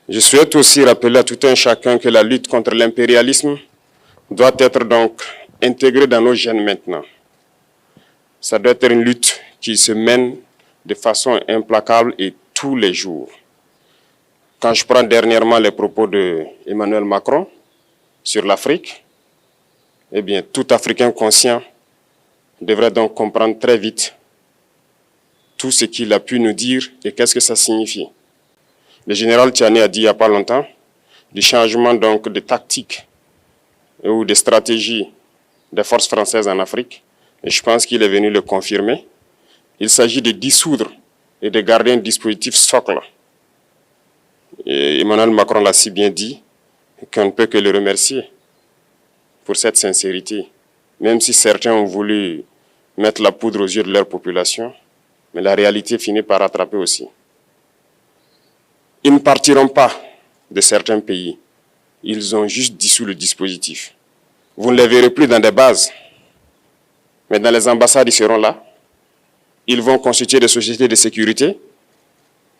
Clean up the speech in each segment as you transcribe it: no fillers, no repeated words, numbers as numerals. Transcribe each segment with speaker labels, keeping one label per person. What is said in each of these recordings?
Speaker 1: Je souhaite aussi rappeler à tout un chacun que la lutte contre l'impérialisme doit être donc intégrée dans nos gènes maintenant. Ça doit être une lutte qui se mène de façon implacable et tous les jours. Quand je prends dernièrement les propos d'Emmanuel Macron sur l'Afrique, eh bien, tout Africain conscient devrait donc comprendre très vite tout ce qu'il a pu nous dire et qu'est-ce que ça signifie. Le général Tiani a dit il n'y a pas longtemps du changement donc de tactique ou de stratégie des forces françaises en Afrique. Et je pense qu'il est venu le confirmer. Il s'agit de dissoudre et de garder un dispositif socle. Et Emmanuel Macron l'a si bien dit qu'on ne peut que le remercier pour cette sincérité. Même si certains ont voulu mettre la poudre aux yeux de leur population, mais la réalité finit par rattraper aussi. Ils ne partiront pas de certains pays. Ils ont juste dissous le dispositif. Vous ne les verrez plus dans des bases, mais dans les ambassades, ils seront là. Ils vont constituer des sociétés de sécurité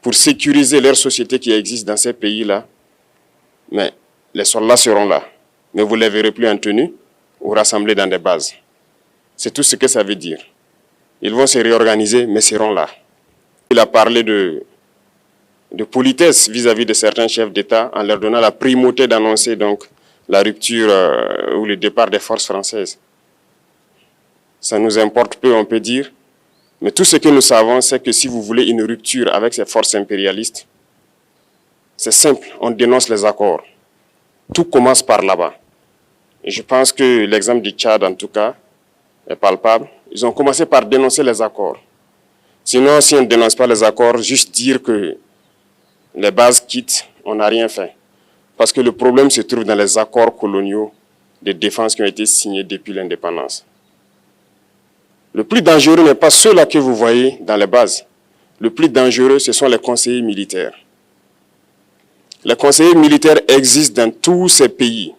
Speaker 1: pour sécuriser leurs sociétés qui existent dans ces pays-là. Mais les soldats seront là. Mais vous ne les verrez plus en tenue ou rassemblés dans des bases. C'est tout ce que ça veut dire. Ils vont se réorganiser, mais seront là. Il a parlé de politesse vis-à-vis de certains chefs d'État en leur donnant la primauté d'annoncer donc la rupture ou le départ des forces françaises. Ça nous importe peu, on peut dire. Mais tout ce que nous savons, c'est que si vous voulez une rupture avec ces forces impérialistes, c'est simple, on dénonce les accords. Tout commence par là-bas. Et je pense que l'exemple du Tchad, en tout cas, est palpable. Ils ont commencé par dénoncer les accords. Sinon, si on ne dénonce pas les accords, juste dire que les bases quittent, on n'a rien fait. Parce que le problème se trouve dans les accords coloniaux de défense qui ont été signés depuis l'indépendance. Le plus dangereux n'est pas ceux-là que vous voyez dans les bases. Le plus dangereux, ce sont les conseillers militaires. Les conseillers militaires existent dans tous ces pays.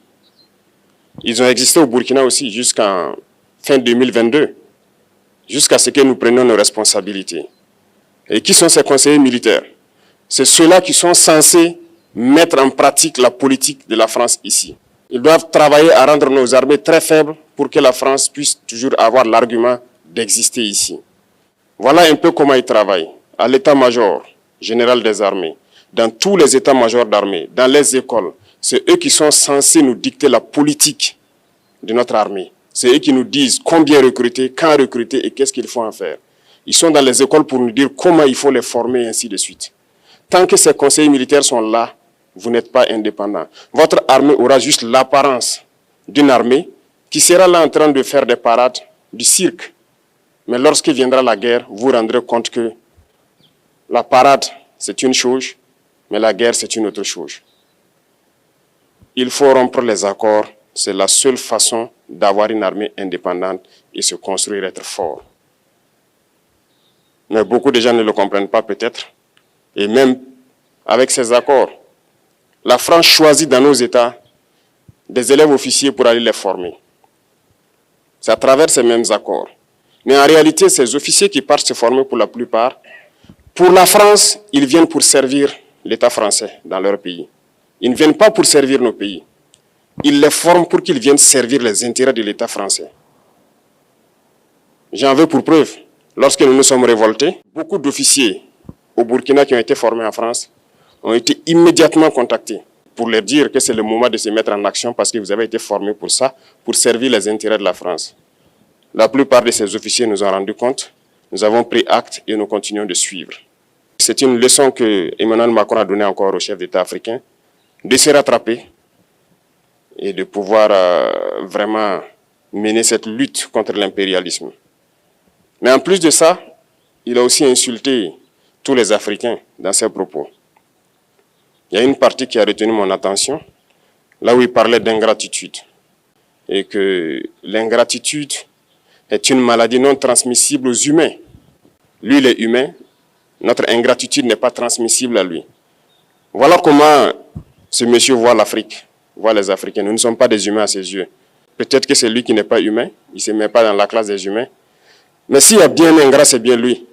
Speaker 1: Ils ont existé au Burkina aussi jusqu'en fin 2022, jusqu'à ce que nous prenions nos responsabilités. Et qui sont ces conseillers militaires? C'est ceux-là qui sont censés mettre en pratique la politique de la France ici. Ils doivent travailler à rendre nos armées très faibles pour que la France puisse toujours avoir l'argument d'exister ici. Voilà un peu comment ils travaillent. À l'état-major général des armées, dans tous les états-majors d'armée, dans les écoles, c'est eux qui sont censés nous dicter la politique de notre armée. C'est eux qui nous disent combien recruter, quand recruter et qu'est-ce qu'il faut en faire. Ils sont dans les écoles pour nous dire comment il faut les former et ainsi de suite. Tant que ces conseillers militaires sont là, vous n'êtes pas indépendant. Votre armée aura juste l'apparence d'une armée qui sera là en train de faire des parades, du cirque. Mais lorsque viendra la guerre, vous vous rendrez compte que la parade, c'est une chose, mais la guerre, c'est une autre chose. Il faut rompre les accords. C'est la seule façon d'avoir une armée indépendante et se construire, être fort. Mais beaucoup de gens ne le comprennent pas peut-être. Et même avec ces accords, la France choisit dans nos États des élèves officiers pour aller les former. C'est à travers ces mêmes accords. Mais en réalité, ces officiers qui partent se former pour la plupart, pour la France, ils viennent pour servir l'État français dans leur pays. Ils ne viennent pas pour servir nos pays. Ils les forment pour qu'ils viennent servir les intérêts de l'État français. J'en veux pour preuve. Lorsque nous nous sommes révoltés, beaucoup d'officiers au Burkina qui ont été formés en France ont été immédiatement contactés pour leur dire que c'est le moment de se mettre en action parce que vous avez été formés pour ça, pour servir les intérêts de la France. La plupart de ces officiers nous ont rendu compte, nous avons pris acte et nous continuons de suivre. C'est une leçon que Emmanuel Macron a donnée encore aux chefs d'État africains, de se rattraper et de pouvoir vraiment mener cette lutte contre l'impérialisme. Mais en plus de ça, il a aussi insulté tous les Africains dans ses propos. Il y a une partie qui a retenu mon attention, là où il parlait d'ingratitude. Et que l'ingratitude est une maladie non transmissible aux humains. Lui, il est humain, notre ingratitude n'est pas transmissible à lui. Voilà comment ce monsieur voit l'Afrique, voit les Africains. Nous ne sommes pas des humains à ses yeux. Peut-être que c'est lui qui n'est pas humain, il ne se met pas dans la classe des humains. Mais s'il y a bien un ingrat, c'est bien lui.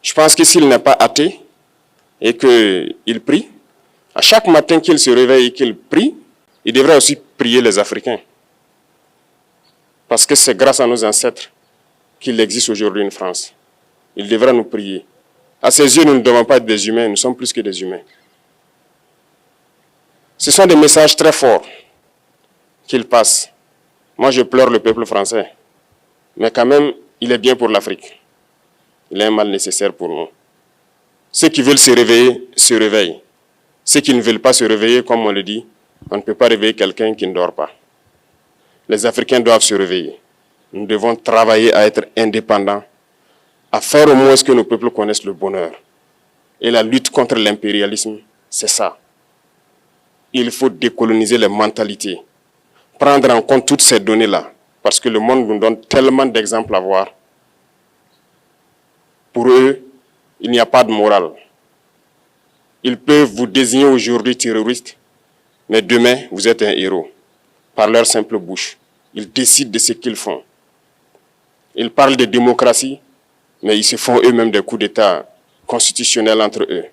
Speaker 1: Je pense que s'il n'est pas athée et qu'il prie, À chaque matin qu'il se réveille et qu'il prie, il devrait aussi prier les Africains. Parce que c'est grâce à nos ancêtres qu'il existe aujourd'hui une France. Il devra nous prier. À ses yeux, nous ne devons pas être des humains, nous sommes plus que des humains. Ce sont des messages très forts qu'il passe. Moi, je pleure le peuple français. Mais quand même, il est bien pour l'Afrique. Il est un mal nécessaire pour nous. Ceux qui veulent se réveiller, se réveillent. Ceux qui ne veulent pas se réveiller, comme on le dit, on ne peut pas réveiller quelqu'un qui ne dort pas. Les Africains doivent se réveiller. Nous devons travailler à être indépendants, à faire au moins ce que nos peuples connaissent le bonheur. Et la lutte contre l'impérialisme, c'est ça. Il faut décoloniser les mentalités, prendre en compte toutes ces données-là, parce que le monde nous donne tellement d'exemples à voir. Pour eux, il n'y a pas de morale. Ils peuvent vous désigner aujourd'hui terroriste, mais demain, vous êtes un héros, par leur simple bouche. Ils décident de ce qu'ils font. Ils parlent de démocratie, mais ils se font eux-mêmes des coups d'État constitutionnels entre eux.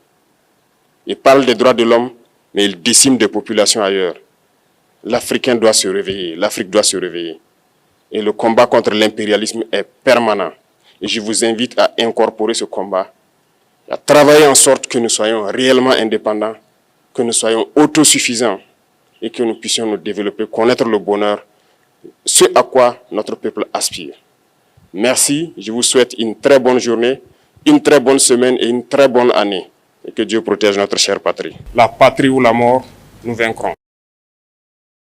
Speaker 1: Ils parlent des droits de l'homme, mais ils déciment des populations ailleurs. L'Africain doit se réveiller, l'Afrique doit se réveiller. Et le combat contre l'impérialisme est permanent. Et je vous invite à incorporer ce combat, à travailler en sorte que nous soyons réellement indépendants, que nous soyons autosuffisants et que nous puissions nous développer, connaître le bonheur, ce à quoi notre peuple aspire. Merci, je vous souhaite une très bonne journée, une très bonne semaine et une très bonne année. Et que Dieu protège notre chère patrie. La patrie ou la mort, nous vaincrons.